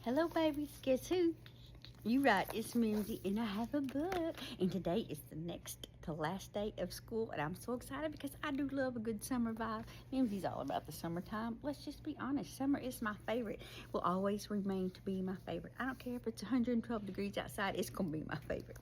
Hello, babies. Guess who? You right, it's Mimzie, and I have a book. And today is the next to last day of school, and I'm so excited because I do love a good summer vibe. Mimzie's all about the summertime. Let's just be honest, summer is my favorite. Will always remain to be my favorite. I don't care if it's 112 degrees outside, it's gonna be my favorite.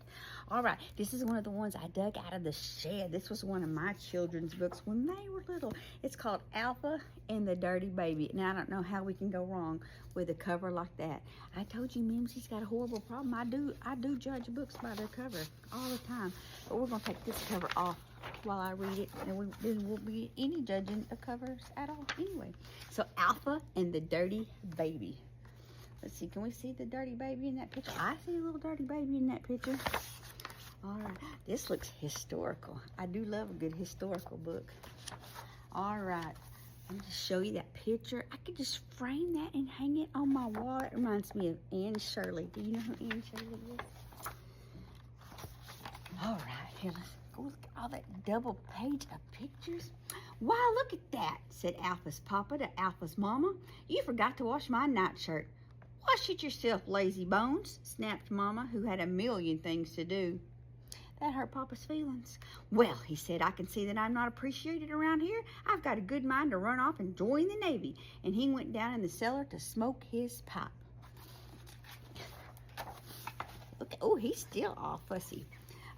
All right, this is one of the ones I dug out of the shed. This was one of my children's books when they were little. It's called Alpha and the Dirty Baby. Now, I don't know how we can go wrong with a cover like that. I told you Mimzie's got a horrible problem. I do judge books by their cover all the time. But we're gonna take this cover off while I read it, and there won't be any judging of covers at all anyway. So Alpha and the Dirty Baby. Let's see, can we see the dirty baby in that picture? I see a little dirty baby in that picture. All right, this looks historical. I do love a good historical book. All right, let me just show you that picture. I could just frame that and hang it on my wall. It reminds me of Anne Shirley. Do you know who Anne Shirley is? All right, here, let's go look at all that double page of pictures. Wow, look at that, said Alpha's papa to Alpha's mama. You forgot to wash my nightshirt. Wash it yourself, lazy bones, snapped Mama, who had a million things to do. That hurt Papa's feelings. Well, he said, I can see that I'm not appreciated around here. I've got a good mind to run off and join the Navy. And he went down in the cellar to smoke his pipe. Look, oh, he's still all fussy.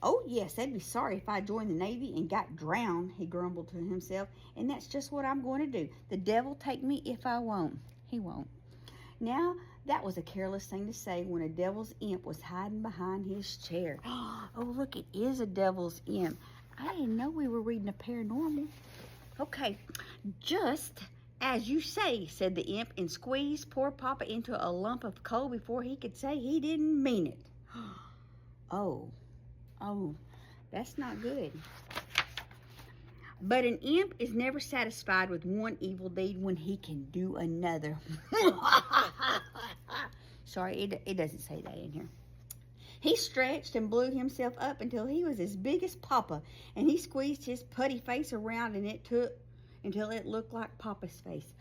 Oh, yes, they'd be sorry if I joined the Navy and got drowned, he grumbled to himself. And that's just what I'm going to do. The devil take me if I won't. He won't. Now, that was a careless thing to say when a devil's imp was hiding behind his chair. Oh, look, it is a devil's imp. I didn't know we were reading a paranormal. Okay, just as you say, said the imp, and squeezed poor Papa into a lump of coal before he could say he didn't mean it. Oh, that's not good. But an imp is never satisfied with one evil deed when he can do another. Sorry, it doesn't say that in here. He stretched and blew himself up until he was as big as Papa, and he squeezed his putty face around and until it looked like Papa's face.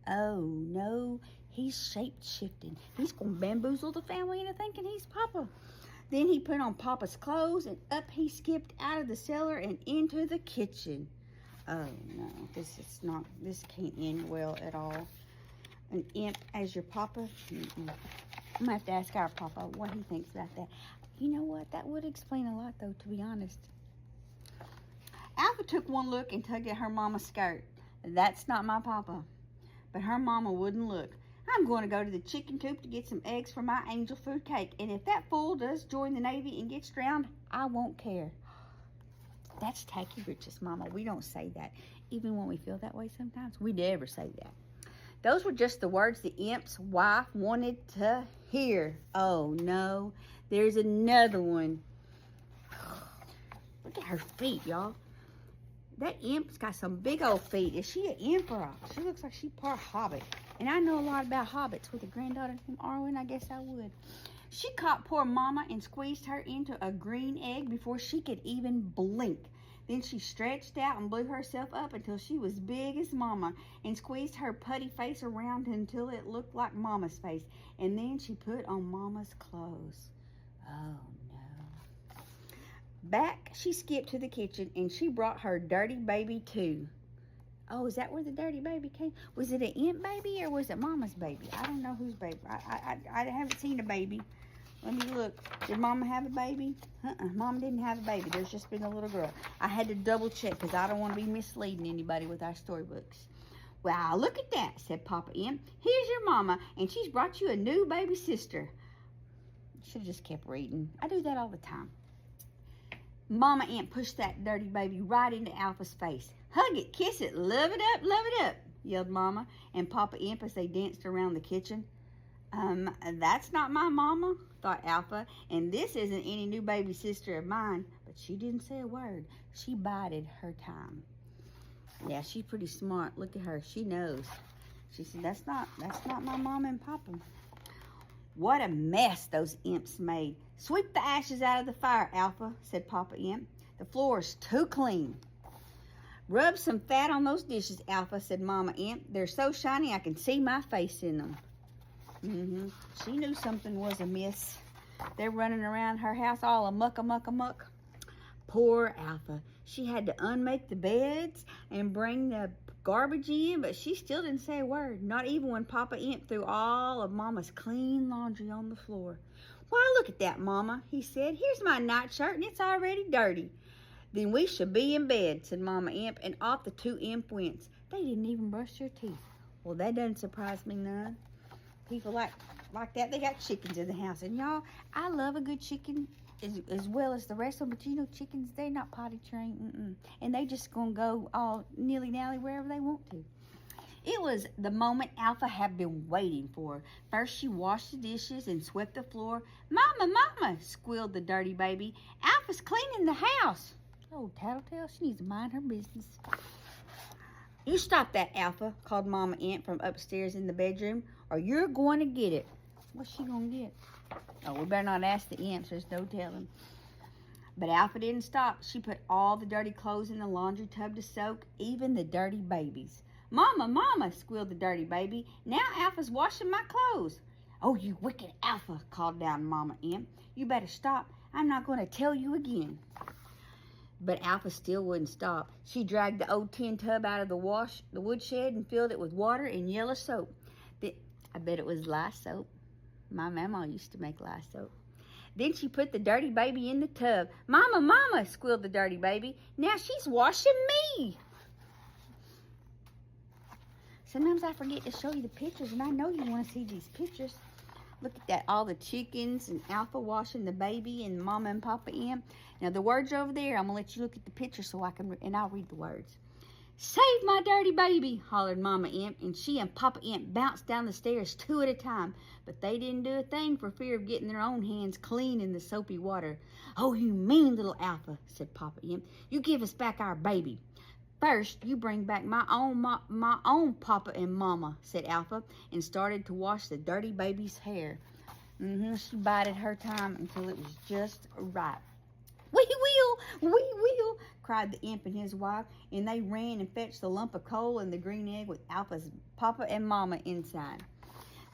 Oh, no, he's shape-shifting. He's going to bamboozle the family into thinking he's Papa. Then he put on Papa's clothes, and up he skipped out of the cellar and into the kitchen. Oh, no, this can't end well at all. An imp as your Papa? I'm going to have to ask our Papa what he thinks about that. You know what? That would explain a lot, though, to be honest. Alpha took one look and tugged at her mama's skirt. That's not my Papa. But her mama wouldn't look. I'm going to go to the chicken coop to get some eggs for my angel food cake. And if that fool does join the Navy and gets drowned, I won't care. That's tacky riches, Mama. We don't say that. Even when we feel that way sometimes, we never say that. Those were just the words the imp's wife wanted to hear. Oh, no. There's another one. Look at her feet, y'all. That imp's got some big old feet. Is she an imp or she looks like she's part hobbit. And I know a lot about hobbits. With a granddaughter named Arwen, I guess I would. She caught poor Mama and squeezed her into a green egg before she could even blink. Then she stretched out and blew herself up until she was big as Mama and squeezed her putty face around until it looked like Mama's face. And then she put on Mama's clothes. Oh, no. Back she skipped to the kitchen and she brought her dirty baby too. Oh, is that where the dirty baby came? Was it an imp baby or was it Mama's baby? I don't know whose baby. I haven't seen a baby. Let me look. Did Mama have a baby? Mama didn't have a baby. There's just been a little girl. I had to double check because I don't want to be misleading anybody with our storybooks. Well, look at that, said Papa Imp. Here's your Mama, and she's brought you a new baby sister. Should have just kept reading. I do that all the time. Mama Imp pushed that dirty baby right into Alpha's face. Hug it, kiss it, love it up, yelled Mama and Papa Imp as they danced around the kitchen. That's not my Mama, thought Alpha, and this isn't any new baby sister of mine. But she didn't say a word. She bided her time. Yeah, she's pretty smart. Look at her. She knows. She said, that's not my Mama and Papa. What a mess those imps made. Sweep the ashes out of the fire, Alpha, said Papa Imp. The floor's too clean. Rub some fat on those dishes, Alpha, said Mama Imp. They're so shiny I can see my face in them. She knew something was amiss. They're running around her house all amuck. Poor Alpha. She had to unmake the beds and bring the garbage in, but she still didn't say a word, not even when Papa Imp threw all of Mama's clean laundry on the floor. Why, look at that, Mama, he said. Here's my nightshirt, and it's already dirty. Then we should be in bed, said Mama Imp, and off the two imp went. They didn't even brush their teeth. Well, that doesn't surprise me none. People like that, they got chickens in the house. And y'all, I love a good chicken as well as the rest of them, but you know, chickens, they're not potty trained, and they just gonna go all nilly-nally wherever they want to. It was the moment Alpha had been waiting for. First, she washed the dishes and swept the floor. Mama, squealed the dirty baby. Alpha's cleaning the house. Oh, tattletale, she needs to mind her business. You stop that, Alpha, called Mama Imp from upstairs in the bedroom, or you're going to get it. What's she gonna get? Oh, we better not ask the imps, there's no telling. But Alpha didn't stop. She put all the dirty clothes in the laundry tub to soak, even the dirty babies. Mama, squealed the dirty baby. Now Alpha's washing my clothes. Oh, you wicked Alpha, called down Mama Imp. You better stop. I'm not going to tell you again. But Alpha still wouldn't stop. She dragged the old tin tub out of the woodshed and filled it with water and yellow soap. I bet it was lye soap. My mama used to make lye soap. Then she put the dirty baby in the tub. Mama, squealed the dirty baby. Now she's washing me. Sometimes I forget to show you the pictures, and I know you want to see these pictures. Look at that, all the chickens and Alpha washing the baby and Mama and Papa Imp. Now the words are over there. I'm going to let you look at the picture so I can, and I'll read the words. Save my dirty baby, hollered Mama Imp, and she and Papa Imp bounced down the stairs two at a time, but they didn't do a thing for fear of getting their own hands clean in the soapy water. Oh, you mean little Alpha, said Papa Imp. You give us back our baby. First, you bring back my own Papa and Mama, said Alpha, and started to wash the dirty baby's hair. She bided her time until it was just right. We will, cried the imp and his wife, and they ran and fetched the lump of coal and the green egg with Alpha's Papa and Mama inside.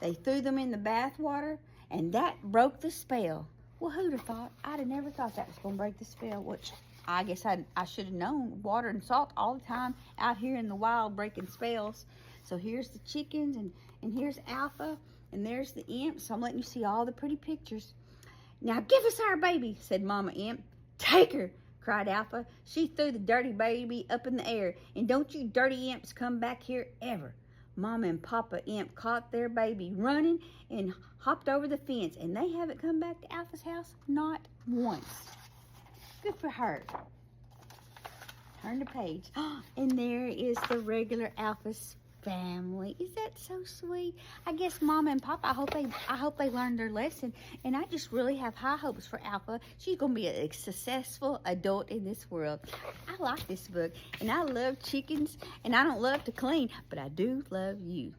They threw them in the bath water, and that broke the spell. Well, who'd have thought? I'd have never thought that was going to break the spell, which I guess I should have known. Water and salt all the time out here in the wild breaking spells. So here's the chickens, and here's Alpha, and there's the imp. So I'm letting you see all the pretty pictures. Now give us our baby, said Mama Imp. Take her, cried Alpha. She threw the dirty baby up in the air. And don't you dirty imps come back here ever. Mama and Papa Imp caught their baby running and hopped over the fence. And they haven't come back to Alpha's house not once. Good for her. Turn the page. And there is the regular Alpha's family. Is that so sweet? I guess Mama and Papa, I hope they learned their lesson, and I just really have high hopes for Alpha. She's gonna be a successful adult in this world. I like this book, and I love chickens, and I don't love to clean, but I do love you.